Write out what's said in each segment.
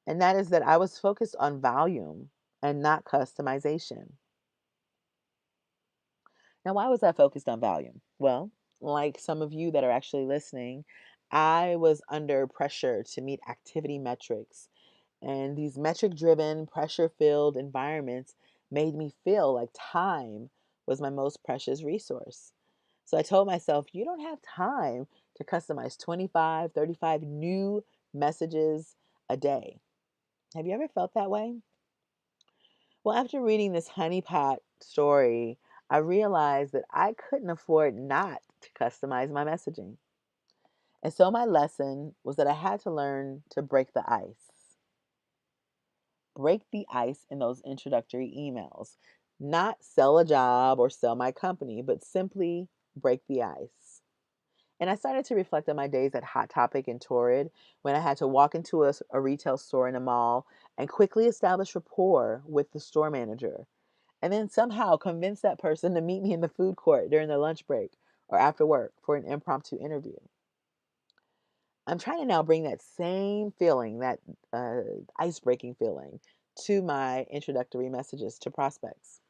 And that is that I was focused on volume and not customization. Now, why was I focused on volume? Well, like some of you that are actually listening, I was under pressure to meet activity metrics. And these metric driven, pressure filled environments made me feel like time was my most precious resource. So I told myself, you don't have time to customize 25, 35 new messages a day. Have you ever felt that way? Well, after reading this honeypot story, I realized that I couldn't afford not to customize my messaging. And so my lesson was that I had to learn to break the ice. Break the ice in those introductory emails. Not sell a job or sell my company, but simply break the ice. And I started to reflect on my days at Hot Topic and Torrid when I had to walk into a retail store in a mall and quickly establish rapport with the store manager and then somehow convince that person to meet me in the food court during their lunch break or after work for an impromptu interview. I'm trying to now bring that same feeling, that uh, ice breaking feeling, to my introductory messages to prospects.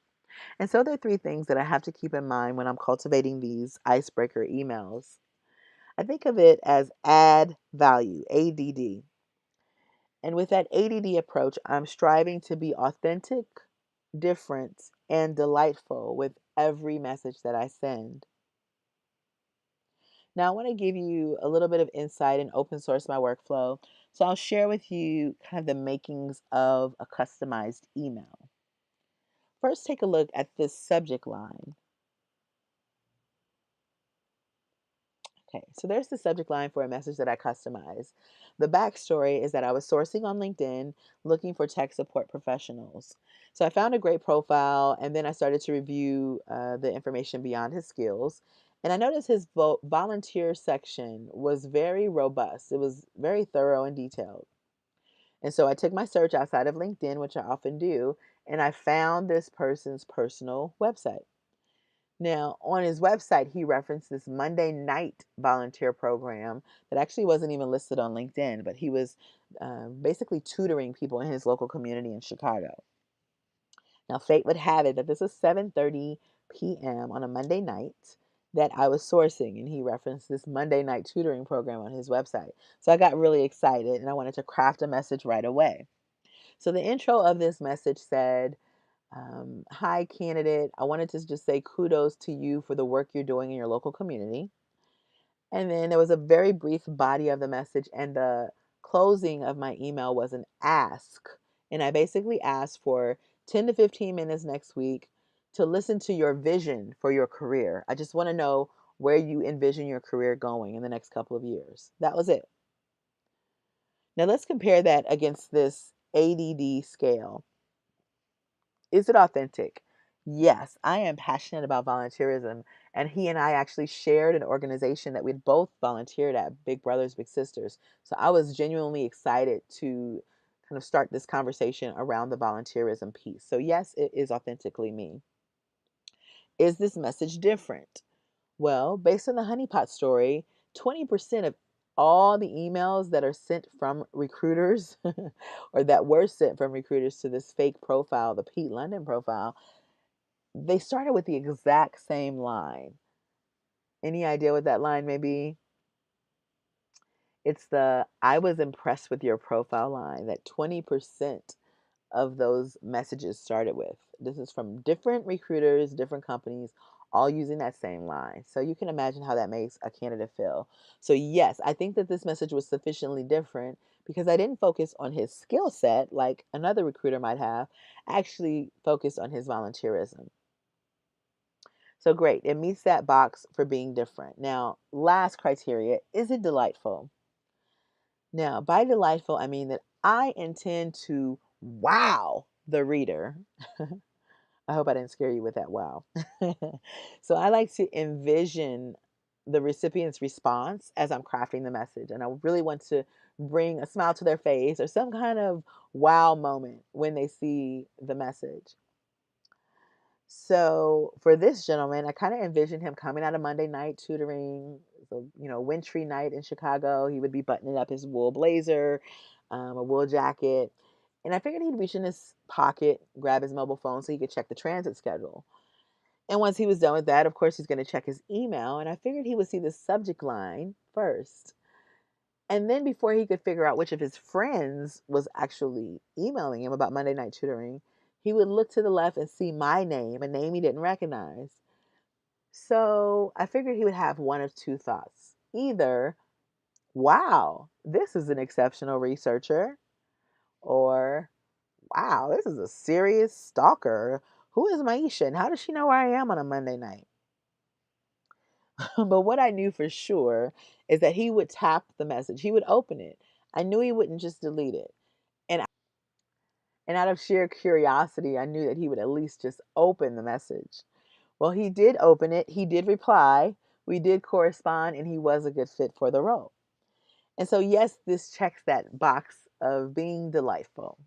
And so there are three things that I have to keep in mind when I'm cultivating these icebreaker emails. I think of it as add value, ADD. And with that ADD approach, I'm striving to be authentic, different, and delightful with every message that I send. Now, I want to give you a little bit of insight and open source my workflow. So, I'll share with you kind of the makings of a customized email. First, take a look at this subject line. Okay, so there's the subject line for a message that I customize. The backstory is that I was sourcing on LinkedIn looking for tech support professionals. So I found a great profile and then I started to review the information beyond his skills. And I noticed his volunteer section was very robust, it was very thorough and detailed. And so I took my search outside of LinkedIn, which I often do, and I found this person's personal website. Now, on his website, he referenced this Monday night volunteer program that actually wasn't even listed on LinkedIn, but he was basically tutoring people in his local community in Chicago. Now, fate would have it that this was 7:30 p.m. on a Monday night that I was sourcing, and he referenced this Monday night tutoring program on his website. So I got really excited, and I wanted to craft a message right away. So the intro of this message said, hi, candidate. I wanted to just say kudos to you for the work you're doing in your local community. And then there was a very brief body of the message, and the closing of my email was an ask. And I basically asked for 10 to 15 minutes next week to listen to your vision for your career. I just want to know where you envision your career going in the next couple of years. That was it. Now let's compare that against this ADD scale. Is it authentic? Yes, I am passionate about volunteerism. And he and I actually shared an organization that we'd both volunteered at, Big Brothers Big Sisters. So I was genuinely excited to kind of start this conversation around the volunteerism piece. So, yes, it is authentically me. Is this message different? Well, based on the honeypot story, 20% of all the emails that are sent from recruiters or that were sent from recruiters to this fake profile, the Pete London profile, they started with the exact same line. Any idea what that line may be? It's the I was impressed with your profile line that 20% of those messages started with. This is from different recruiters, different companies, all using that same line. So you can imagine how that makes a candidate feel. So, yes, I think that this message was sufficiently different because I didn't focus on his skill set like another recruiter might have, I actually focused on his volunteerism. So great. It meets that box for being different. Now, last criteria, is it delightful? Now, by delightful, I mean that I intend to wow the reader. I hope I didn't scare you with that wow. So I like to envision the recipient's response as I'm crafting the message. And I really want to bring a smile to their face or some kind of wow moment when they see the message. So for this gentleman, I kind of envisioned him coming out of Monday night tutoring, so wintry night in Chicago. He would be buttoning up his wool blazer, a wool jacket. And I figured he'd reach in his pocket, grab his mobile phone so he could check the transit schedule. And once he was done with that, of course, he's going to check his email. And I figured he would see the subject line first. And then before he could figure out which of his friends was actually emailing him about Monday night tutoring, he would look to the left and see my name, a name he didn't recognize. So I figured he would have one of two thoughts. Either, wow, this is an exceptional researcher, or wow, this is a serious stalker. Who is Maisha and how does she know where I am on a Monday night? But what I knew for sure is that he would tap the message, he would open it. I knew he wouldn't just delete it. And and out of sheer curiosity, I knew that he would at least just open the message. Well, he did open it, he did reply, we did correspond, and he was a good fit for the role. And so, yes, this checks that box of being delightful.